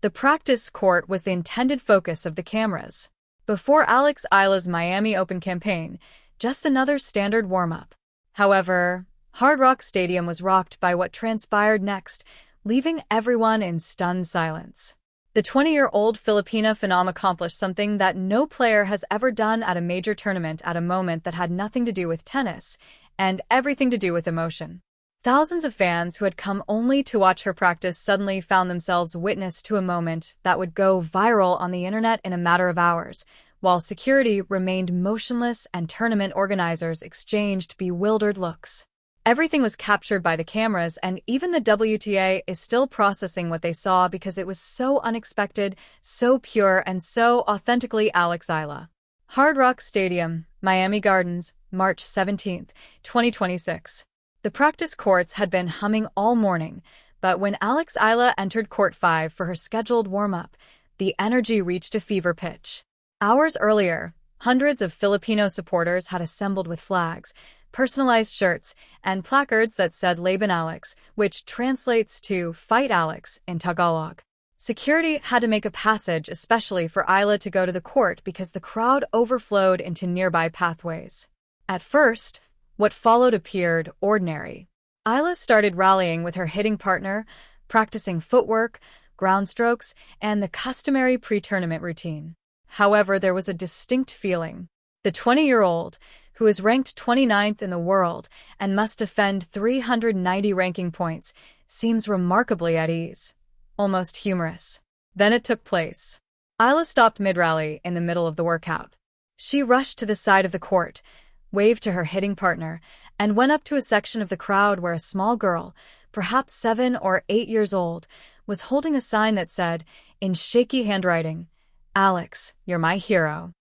The practice court was the intended focus of the cameras. Before Alex Eala's Miami Open campaign, just another standard warm-up. However, Hard Rock Stadium was rocked by what transpired next, leaving everyone in stunned silence. The 20-year-old Filipina phenom accomplished something that no player has ever done at a major tournament at a moment that had nothing to do with tennis and everything to do with emotion. Thousands of fans who had come only to watch her practice suddenly found themselves witness to a moment that would go viral on the internet in a matter of hours, while security remained motionless and tournament organizers exchanged bewildered looks. Everything was captured by the cameras, and even the WTA is still processing what they saw because it was so unexpected, so pure, and so authentically Alex Eala. Hard Rock Stadium, Miami Gardens, March 17, 2026. The practice courts had been humming all morning, but when Alex Eala entered Court 5 for her scheduled warm-up, the energy reached a fever pitch. Hours earlier, hundreds of Filipino supporters had assembled with flags, personalized shirts, and placards that said Laban Alex, which translates to Fight Alex in Tagalog. Security had to make a passage especially for Eala to go to the court because the crowd overflowed into nearby pathways. At first, what followed appeared ordinary. Eala started rallying with her hitting partner, practicing footwork, ground strokes, and the customary pre-tournament routine. However, there was a distinct feeling. The 20-year-old, who is ranked 29th in the world and must defend 390 ranking points, seems remarkably at ease. Almost humorous. Then it took place. Eala stopped mid-rally in the middle of the workout. She rushed to the side of the court, waved to her hitting partner, and went up to a section of the crowd where a small girl, perhaps 7 or 8 years old, was holding a sign that said, in shaky handwriting, "Alex, you're my hero."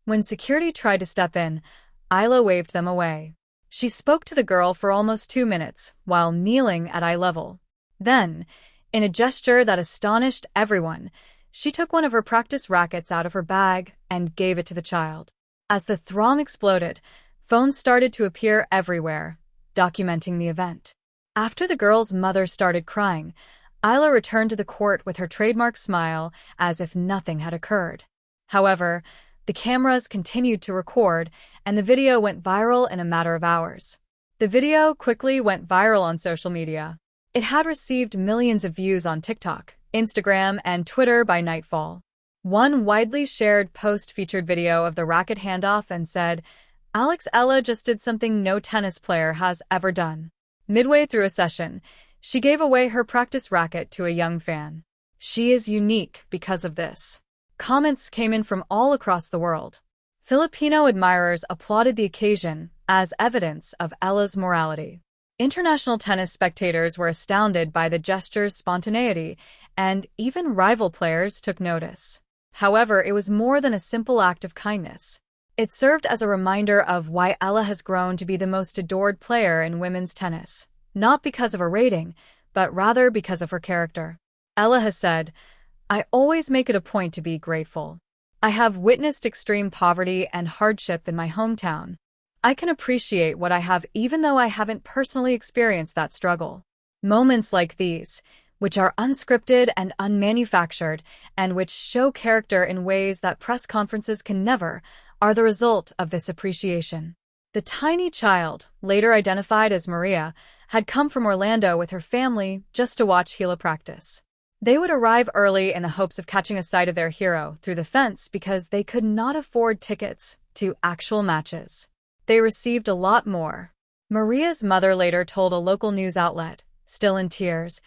When security tried to step in, Eala waved them away. She spoke to the girl for almost 2 minutes, while kneeling at eye level. Then, in a gesture that astonished everyone, she took one of her practice rackets out of her bag and gave it to the child. As the throng exploded, phones started to appear everywhere, documenting the event. After the girl's mother started crying, Eala returned to the court with her trademark smile as if nothing had occurred. However, the cameras continued to record, and the video went viral in a matter of hours. The video quickly went viral on social media. It had received millions of views on TikTok, Instagram, and Twitter by nightfall. One widely shared post featured video of the racket handoff and said, "Alex Eala just did something no tennis player has ever done." Midway through a session, she gave away her practice racket to a young fan. "She is unique because of this." Comments came in from all across the world. Filipino admirers applauded the occasion as evidence of Eala's morality. International tennis spectators were astounded by the gesture's spontaneity, and even rival players took notice. However, it was more than a simple act of kindness. It served as a reminder of why Eala has grown to be the most adored player in women's tennis, not because of her rating, but rather because of her character. Eala has said, "I always make it a point to be grateful. I have witnessed extreme poverty and hardship in my hometown. I can appreciate what I have even though I haven't personally experienced that struggle." Moments like these, which are unscripted and unmanufactured, and which show character in ways that press conferences can never, are the result of this appreciation. The tiny child, later identified as Maria, had come from Orlando with her family just to watch Eala practice. They would arrive early in the hopes of catching a sight of their hero through the fence because they could not afford tickets to actual matches. They received a lot more. Maria's mother later told a local news outlet, still in tears,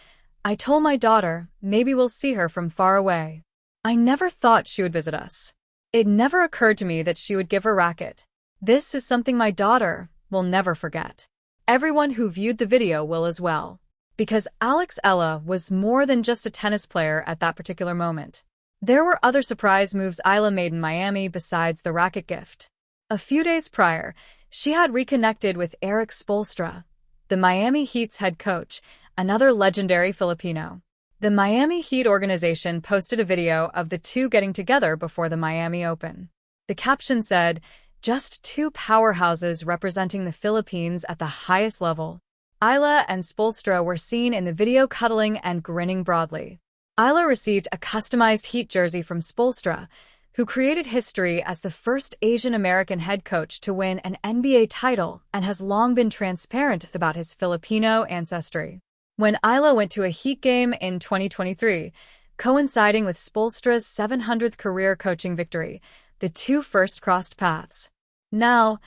"I told my daughter, maybe we'll see her from far away. I never thought she would visit us. It never occurred to me that she would give her racket. This is something my daughter will never forget." Everyone who viewed the video will as well. Because Alex Eala was more than just a tennis player at that particular moment. There were other surprise moves Eala made in Miami besides the racket gift. A few days prior, she had reconnected with Erik Spoelstra, the Miami Heat's head coach, another legendary Filipino. The Miami Heat organization posted a video of the two getting together before the Miami Open. The caption said, "Just two powerhouses representing the Philippines at the highest level." Eala and Spoelstra were seen in the video cuddling and grinning broadly. Eala received a customized Heat jersey from Spoelstra, who created history as the first Asian American head coach to win an NBA title and has long been transparent about his Filipino ancestry. When Eala went to a Heat game in 2023, coinciding with Spoelstra's 700th career coaching victory, the two first crossed paths. Now,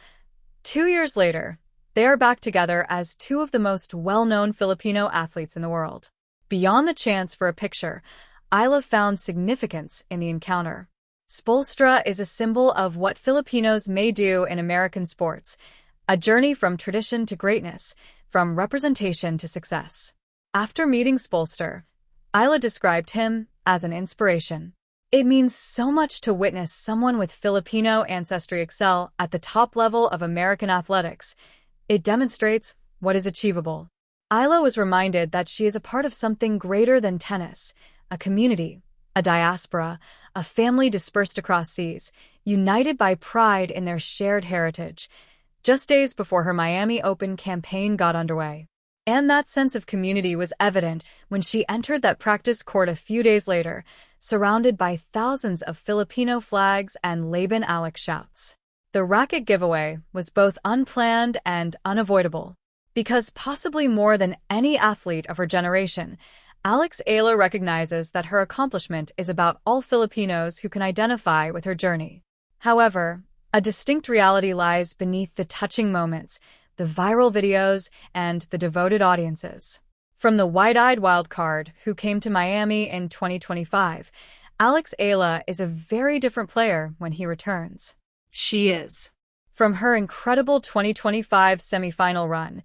2 years later, they are back together as two of the most well-known Filipino athletes in the world. Beyond the chance for a picture, Eala found significance in the encounter. Spoelstra is a symbol of what Filipinos may do in American sports, a journey from tradition to greatness, from representation to success. After meeting Spoelstra, Eala described him as an inspiration. It means so much to witness someone with Filipino ancestry excel at the top level of American athletics. It demonstrates what is achievable. Eala was reminded that she is a part of something greater than tennis, a community, a diaspora, a family dispersed across seas, united by pride in their shared heritage, just days before her Miami Open campaign got underway. And that sense of community was evident when she entered that practice court a few days later, surrounded by thousands of Filipino flags and Laban Alex shouts. The racket giveaway was both unplanned and unavoidable. Because possibly more than any athlete of her generation, Alex Eala recognizes that her accomplishment is about all Filipinos who can identify with her journey. However, a distinct reality lies beneath the touching moments, the viral videos, and the devoted audiences. From the wide-eyed wildcard who came to Miami in 2025, Alex Eala is a very different player when he returns. She is. From her incredible 2025 semifinal run,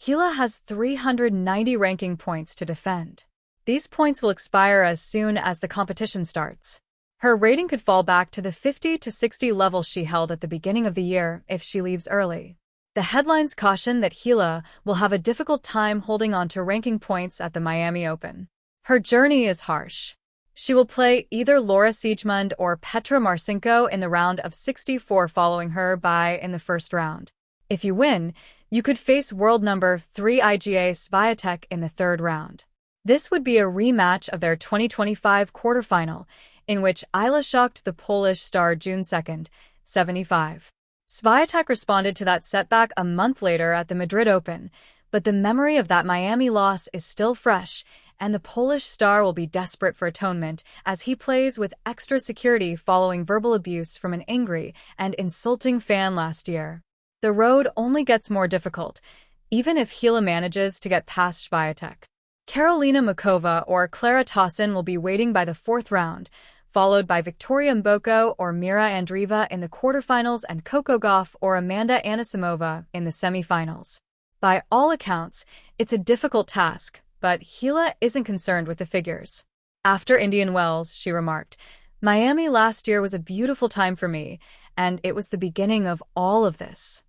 Eala has 390 ranking points to defend. These points will expire as soon as the competition starts. Her rating could fall back to the 50 to 60 level she held at the beginning of the year if she leaves early. The headlines caution that Eala will have a difficult time holding on to ranking points at the Miami Open. Her journey is harsh. She will play either Laura Siegemund or Petra Marcinko in the round of 64 following her bye in the first round. If you win, you could face world number 3 Iga Swiatek in the third round. This would be a rematch of their 2025 quarterfinal, in which Eala shocked the Polish star June 2nd, 75. Swiatek responded to that setback a month later at the Madrid Open, but the memory of that Miami loss is still fresh, and the Polish star will be desperate for atonement as he plays with extra security following verbal abuse from an angry and insulting fan last year. The road only gets more difficult, even if Eala manages to get past Swiatek. Karolina Muchova or Klara Tauson will be waiting by the fourth round, followed by Victoria Mboko or Mira Andreeva in the quarterfinals and Coco Gauff or Amanda Anisimova in the semifinals. By all accounts, it's a difficult task, but Eala isn't concerned with the figures. After Indian Wells, she remarked, "Miami last year was a beautiful time for me, and it was the beginning of all of this.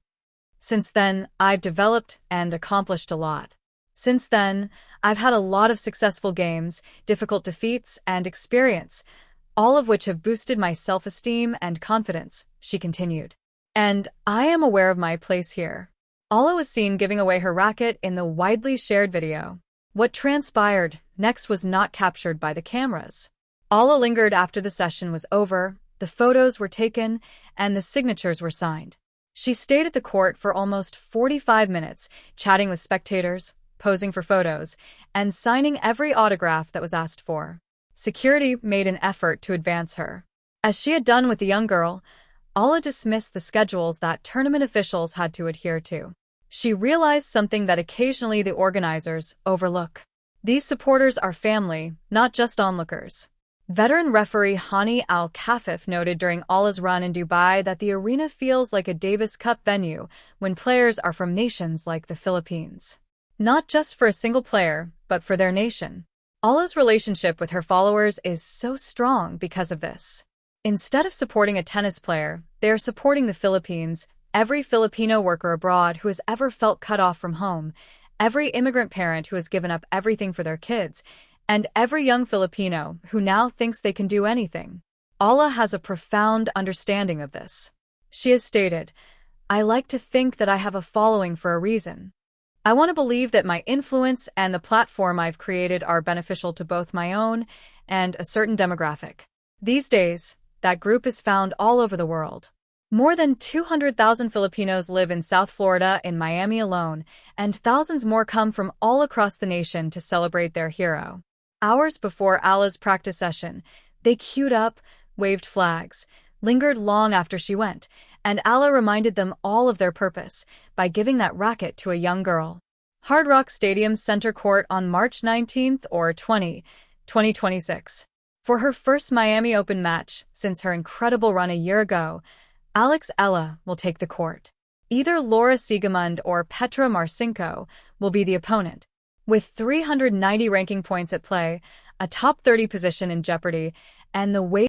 Since then, I've developed and accomplished a lot. Since then, I've had a lot of successful games, difficult defeats, and experience, all of which have boosted my self-esteem and confidence," she continued. "And I am aware of my place here." Eala was seen giving away her racket in the widely shared video. What transpired next was not captured by the cameras. Eala lingered after the session was over, the photos were taken, and the signatures were signed. She stayed at the court for almost 45 minutes, chatting with spectators, posing for photos, and signing every autograph that was asked for. Security made an effort to advance her. As she had done with the young girl, Eala dismissed the schedules that tournament officials had to adhere to. She realized something that occasionally the organizers overlook. These supporters are family, not just onlookers. Veteran referee Hani Al-Khafif noted during Eala's run in Dubai that the arena feels like a Davis Cup venue when players are from nations like the Philippines. Not just for a single player, but for their nation. Eala's relationship with her followers is so strong because of this. Instead of supporting a tennis player, they are supporting the Philippines, every Filipino worker abroad who has ever felt cut off from home, every immigrant parent who has given up everything for their kids, and every young Filipino who now thinks they can do anything. Eala has a profound understanding of this. She has stated, "I like to think that I have a following for a reason. I want to believe that my influence and the platform I've created are beneficial to both my own and a certain demographic. These days, that group is found all over the world. More than 200,000 Filipinos live in South Florida in Miami alone, and thousands more come from all across the nation to celebrate their hero. Hours before Eala's practice session, they queued up, waved flags, lingered long after she went, and Eala reminded them all of their purpose by giving that racket to a young girl. Hard Rock Stadium's center court on March 19 or 20, 2026. For her first Miami Open match since her incredible run a year ago, Alex Eala will take the court. Either Laura Siegemund or Petra Marcinko will be the opponent. With 390 ranking points at play, a top 30 position in jeopardy, and the weight